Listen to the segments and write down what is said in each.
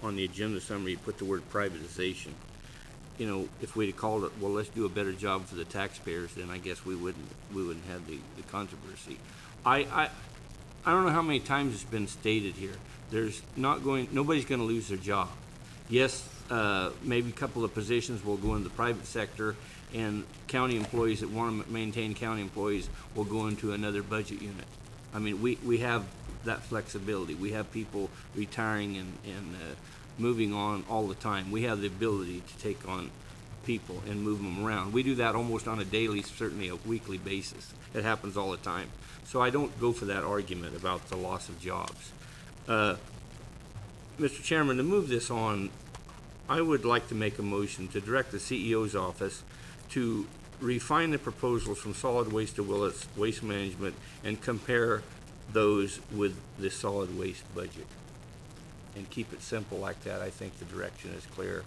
on the agenda summary, you put the word privatization. You know, if we'd have called it, well, let's do a better job for the taxpayers, then I guess we wouldn't have the controversy. I don't know how many times it's been stated here. Nobody's gonna lose their job. Yes, maybe a couple of positions will go in the private sector, and county employees that want to maintain county employees will go into another budget unit. I mean, we have that flexibility. We have people retiring and moving on all the time. We have the ability to take on people and move them around. We do that almost on a daily, certainly a weekly basis. It happens all the time. So I don't go for that argument about the loss of jobs. Mr. Chairman, to move this on, I would like to make a motion to direct the CEO's office to refine the proposals from solid waste to Willet's Waste Management and compare those with the solid waste budget. And keep it simple like that. I think the direction is clear.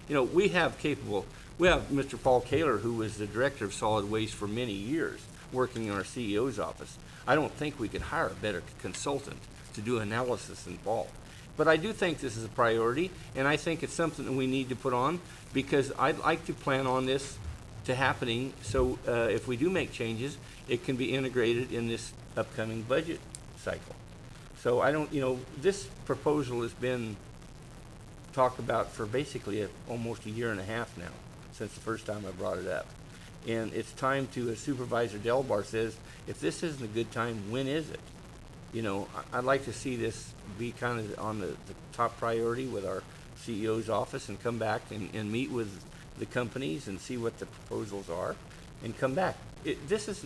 You know, we have Mr. Paul Kaler, who was the director of solid waste for many years, working in our CEO's office. I don't think we could hire a better consultant to do analysis involved. But I do think this is a priority, and I think it's something that we need to put on, because I'd like to plan on this to happening, so if we do make changes, it can be integrated in this upcoming budget cycle. So I don't, you know, this proposal has been talked about for basically almost a year and a half now, since the first time I brought it up. And it's time to, as Supervisor Delbar says, if this isn't a good time, when is it? You know, I'd like to see this be kind of on the top priority with our CEO's office, and come back and meet with the companies and see what the proposals are and come back. This is,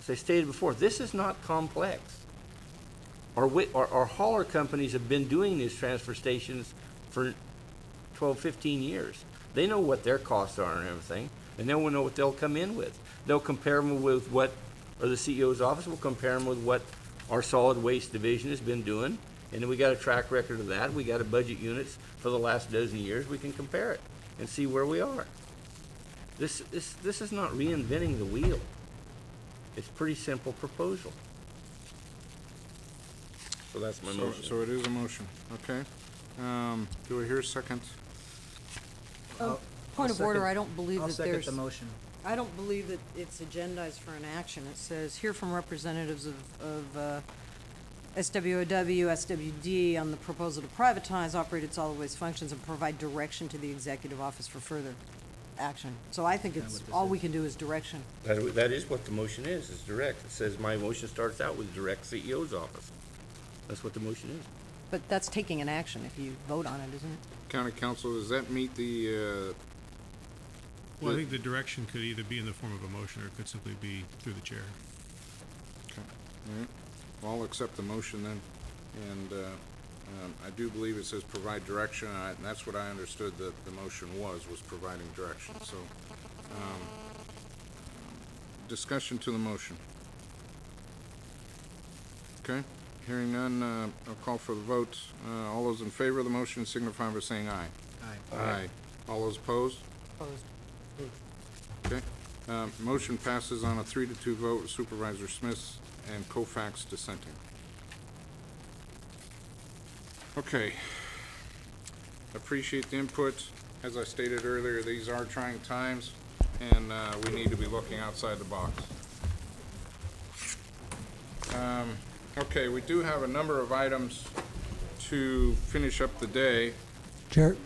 as I stated before, this is not complex. Our hauler companies have been doing these transfer stations for 12, 15 years. They know what their costs are and everything, and they'll know what they'll come in with. They'll compare them with what, or the CEO's office will compare them with what our solid waste division has been doing, and then we got a track record of that. We got a budget units for the last dozen years. We can compare it and see where we are. This is not reinventing the wheel. It's a pretty simple proposal. So that's my motion. So it is a motion, okay. Do I hear a second? Point of order, I don't believe I'll that second there's, the motion. I don't believe that it's agendized for an action. It says, hear from representatives of SWOW, SWD on the proposal to privatize operated solid waste functions and provide direction to the executive office for further action. So I think it's, all we can do is direction. That is what the motion is direct. It says my motion starts out with direct CEO's office. That's what the motion is. But that's taking an action if you vote on it, isn't it? County Council, does that meet the, Well, I think the direction could either be in the form of a motion, or it could simply be through the chair. okay, all right. Well, I'll accept the motion then, and I do believe it says provide direction, and that's what I understood that the motion was providing direction, so, discussion to the motion. Okay, hearing none, I'll call for the vote. All those in favor of the motion signify by saying aye. Aye. Aye. All those opposed? Opposed. Okay. Motion passes on a 3-2 vote with Supervisor Smith and Koufax dissenting. Okay. Appreciate the input. As I stated earlier, these are trying times, and we need to be looking outside the box. Okay, we do have a number of items to finish up the day. Jerry,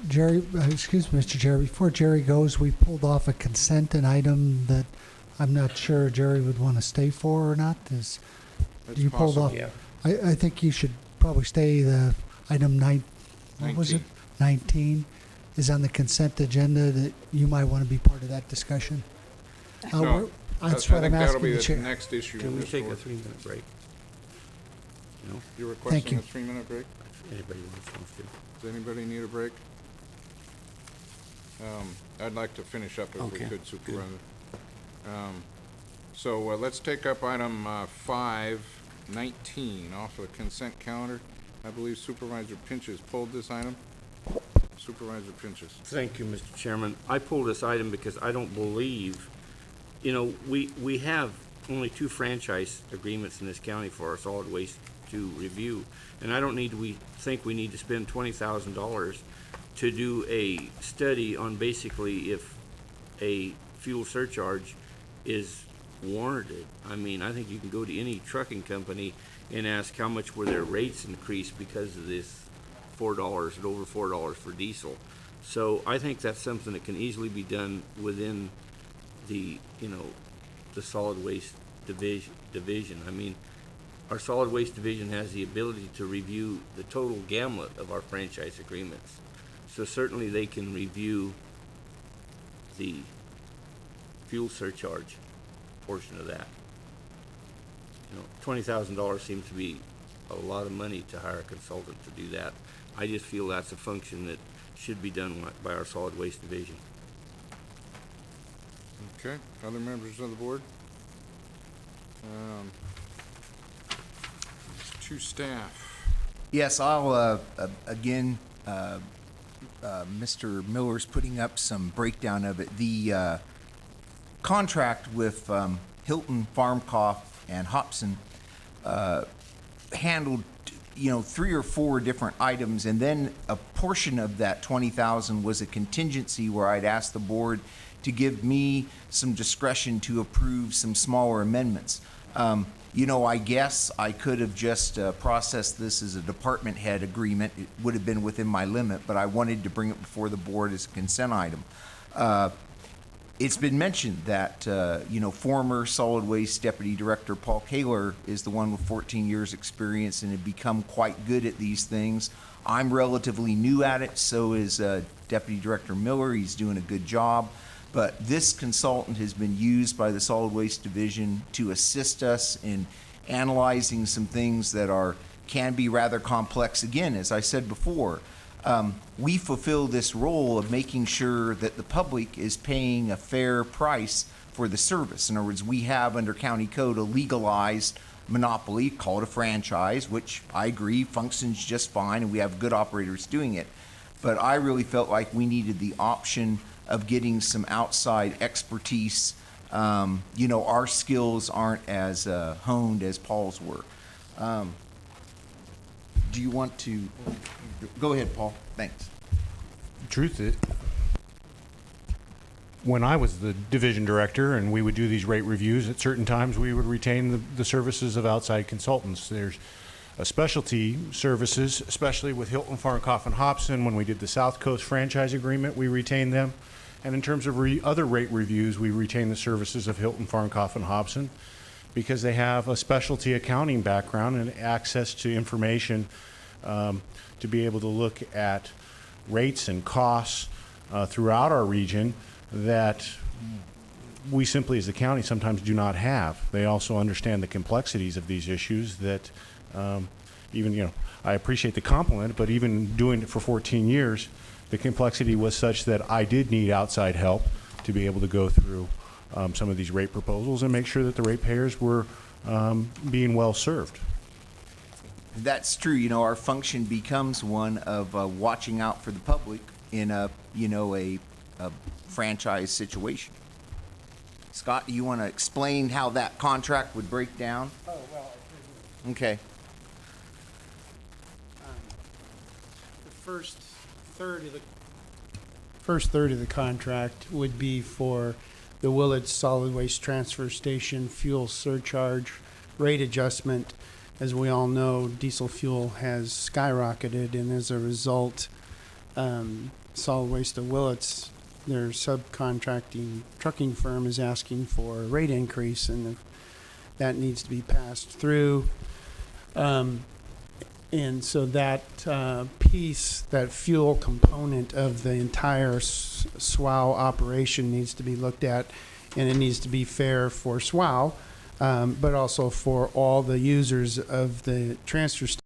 excuse me, Mr. Chair, before Jerry goes, we pulled off a consent, an item that I'm not sure Jerry would want to stay for or not. That's You pulled possible. off, Yeah. I think you should probably stay the item what was it? 19 is on the consent agenda, that you might want to be part of that discussion. No, That's I what think I'm that'll asking be the the chair. next issue. Can in we this take a board. 3-minute break? No? You're requesting you. a 3-minute break? If anybody wants to. Does anybody need a break? I'd like to finish up if we Okay, could, Supervisor. So let's take up item 519 off of the consent calendar. I believe Supervisor Pinches pulled this item. Supervisor Pinches. Thank you, Mr. Chairman. I pulled this item because I don't believe, you know, we have only 2 franchise agreements in this county for our solid waste to review. And I don't need, we think we need to spend $20,000 to do a study on basically if a fuel surcharge is warranted. I mean, I think you can go to any trucking company and ask how much were their rates increased because of this $4 and over $4 for diesel. So I think that's something that can easily be done within the, the solid waste division. I mean, our solid waste division has the ability to review the total gamut of our franchise agreements. So certainly they can review the fuel surcharge portion of that. $20,000 seems to be a lot of money to hire a consultant to do that. I just feel that's a function that should be done by our solid waste division. Okay, other members of the board? To staff. Yes, I'll, again, Mr. Miller's putting up some breakdown of it. The contract with Hilton, Farmcoff, and Hobson handled, 3 or 4 different items, and then a portion of that 20,000 was a contingency where I'd asked the board to give me some discretion to approve some smaller amendments. I guess I could have just processed this as a department head agreement. It would have been within my limit, but I wanted to bring it before the board as a consent item. It's been mentioned that, former solid waste deputy director Paul Kaler is the one with 14 years experience and had become quite good at these things. I'm relatively new at it, so is Deputy Director Miller. He's doing a good job. But this consultant has been used by the Solid Waste Division to assist us in analyzing some things that can be rather complex. Again, as I said before, we fulfill this role of making sure that the public is paying a fair price for the service. In other words, we have under county code a legalized monopoly, call it a franchise, which I agree functions just fine, and we have good operators doing it. But I really felt like we needed the option of getting some outside expertise. Our skills aren't as honed as Paul's were. Do you want to go ahead, Paul? Thanks. Truth is, when I was the division director and we would do these rate reviews, at certain times we would retain the services of outside consultants. There's specialty services, especially with Hilton, Farmcoff, and Hobson. When we did the South Coast franchise agreement, we retained them. And in terms of other rate reviews, we retain the services of Hilton, Farmcoff, and Hobson because they have a specialty accounting background and access to information to be able to look at rates and costs throughout our region that we simply as the county sometimes do not have. They also understand the complexities of these issues that even, I appreciate the compliment, but even doing it for 14 years, the complexity was such that I did need outside help to be able to go through some of these rate proposals and make sure that the ratepayers were being well served. That's true. Our function becomes one of watching out for the public in a franchise situation. Scott, do you want to explain how that contract would break down? Oh, well. Okay. The first third of the contract would be for the Willits Solid Waste Transfer Station fuel surcharge rate adjustment. As we all know, diesel fuel has skyrocketed, and as a result, Solid Waste of Willits, their subcontracting trucking firm, is asking for a rate increase, and that needs to be passed through. And so that piece, that fuel component of the entire SWOW operation needs to be looked at, and it needs to be fair for SWOW, but also for all the users of the transfer station.